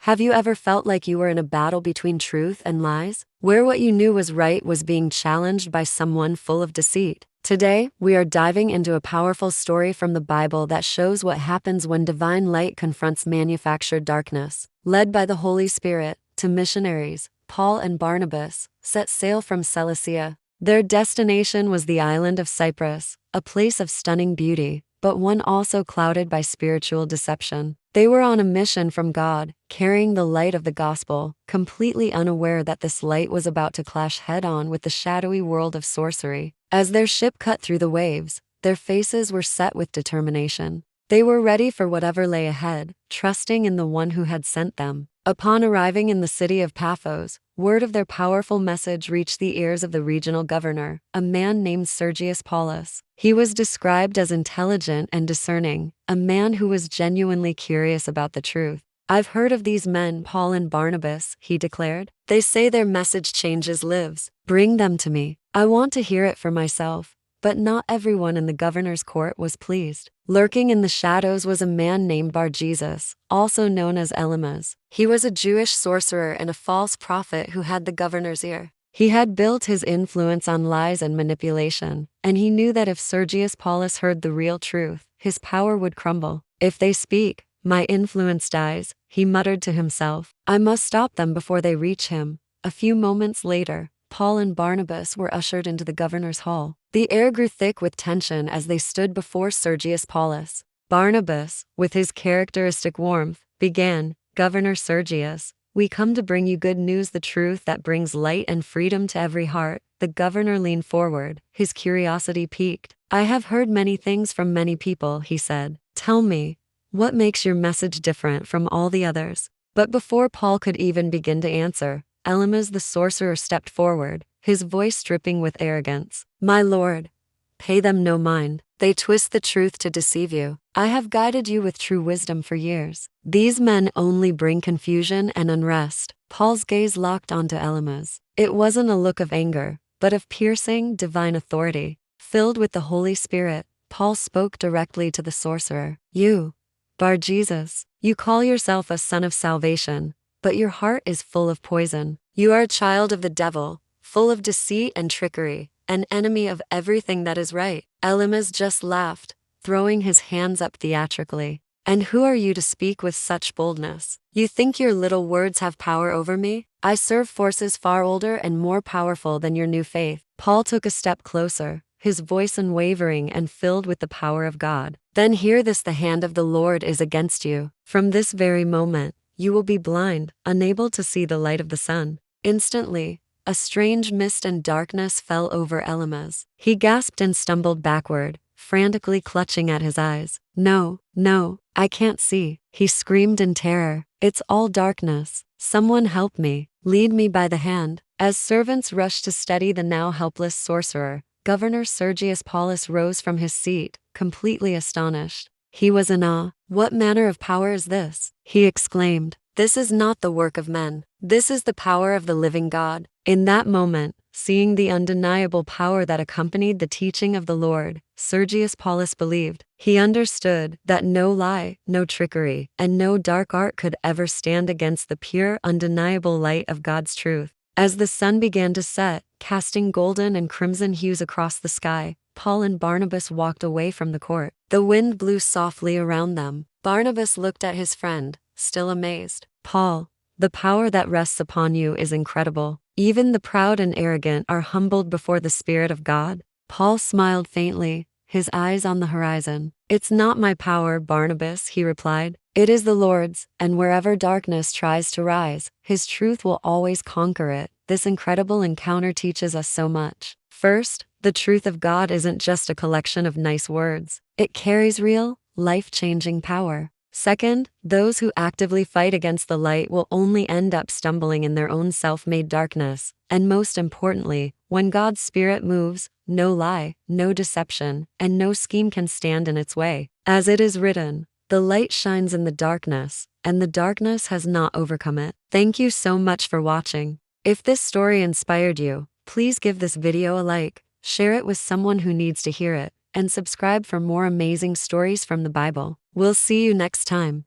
Have you ever felt like you were in a battle between truth and lies, where what you knew was right was being challenged by someone full of deceit? Today, we are diving into a powerful story from the Bible that shows what happens when divine light confronts manufactured darkness. Led by the Holy Spirit, two missionaries, Paul and Barnabas, set sail from Cilicia. Their destination was the island of Cyprus, a place of stunning beauty, but one also clouded by spiritual deception. They were on a mission from God, carrying the light of the gospel, completely unaware that this light was about to clash head-on with the shadowy world of sorcery. As their ship cut through the waves, their faces were set with determination. They were ready for whatever lay ahead, trusting in the one who had sent them. Upon arriving in the city of Paphos, word of their powerful message reached the ears of the regional governor, a man named Sergius Paulus. He was described as intelligent and discerning, a man who was genuinely curious about the truth. "I've heard of these men, Paul and Barnabas," he declared. "They say their message changes lives. Bring them to me. I want to hear it for myself." But not everyone in the governor's court was pleased. Lurking in the shadows was a man named Barnabas, also known as Elymas. He was a Jewish sorcerer and a false prophet who had the governor's ear. He had built his influence on lies and manipulation, and he knew that if Sergius Paulus heard the real truth, his power would crumble. "If they speak, my influence dies," he muttered to himself. "I must stop them before they reach him." A few moments later, Paul and Barnabas were ushered into the governor's hall. The air grew thick with tension as they stood before Sergius Paulus. Barnabas, with his characteristic warmth, began, "Governor Sergius, we come to bring you good news, the truth that brings light and freedom to every heart." The governor leaned forward, his curiosity piqued. "I have heard many things from many people," he said. "Tell me, what makes your message different from all the others?" But before Paul could even begin to answer, Elymas the sorcerer stepped forward, his voice dripping with arrogance. "My lord, pay them no mind. They twist the truth to deceive you. I have guided you with true wisdom for years. These men only bring confusion and unrest." Paul's gaze locked onto Elymas. It wasn't a look of anger, but of piercing, divine authority. Filled with the Holy Spirit, Paul spoke directly to the sorcerer. "You, Bar-Jesus, you call yourself a son of salvation, but your heart is full of poison. You are a child of the devil, full of deceit and trickery, an enemy of everything that is right." Elymas just laughed, throwing his hands up theatrically. "And who are you to speak with such boldness? You think your little words have power over me? I serve forces far older and more powerful than your new faith." Paul took a step closer, his voice unwavering and filled with the power of God. "Then hear this: the hand of the Lord is against you. From this very moment, you will be blind, unable to see the light of the sun." Instantly, a strange mist and darkness fell over Elymas. He gasped and stumbled backward, frantically clutching at his eyes. No, I can't see," he screamed in terror. "It's all darkness. Someone help me, lead me by the hand." As servants rushed to steady the now helpless sorcerer, Governor Sergius Paulus rose from his seat, completely astonished. He was in awe. "What manner of power is this?" he exclaimed. "This is not the work of men. This is the power of the living God." In that moment, seeing the undeniable power that accompanied the teaching of the Lord, Sergius Paulus believed. He understood that no lie, no trickery, and no dark art could ever stand against the pure, undeniable light of God's truth. As the sun began to set, casting golden and crimson hues across the sky, Paul and Barnabas walked away from the court. The wind blew softly around them. Barnabas looked at his friend, still amazed. "Paul, the power that rests upon you is incredible. Even the proud and arrogant are humbled before the Spirit of God." Paul smiled faintly, his eyes on the horizon. "It's not my power, Barnabas," he replied. "It is the Lord's, and wherever darkness tries to rise, His truth will always conquer it." This incredible encounter teaches us so much. First, the truth of God isn't just a collection of nice words. It carries real, life-changing power. Second, those who actively fight against the light will only end up stumbling in their own self-made darkness. And most importantly, when God's Spirit moves, no lie, no deception, and no scheme can stand in its way. As it is written, "The light shines in the darkness, and the darkness has not overcome it." Thank you so much for watching. If this story inspired you, please give this video a like, share it with someone who needs to hear it, and subscribe for more amazing stories from the Bible. We'll see you next time.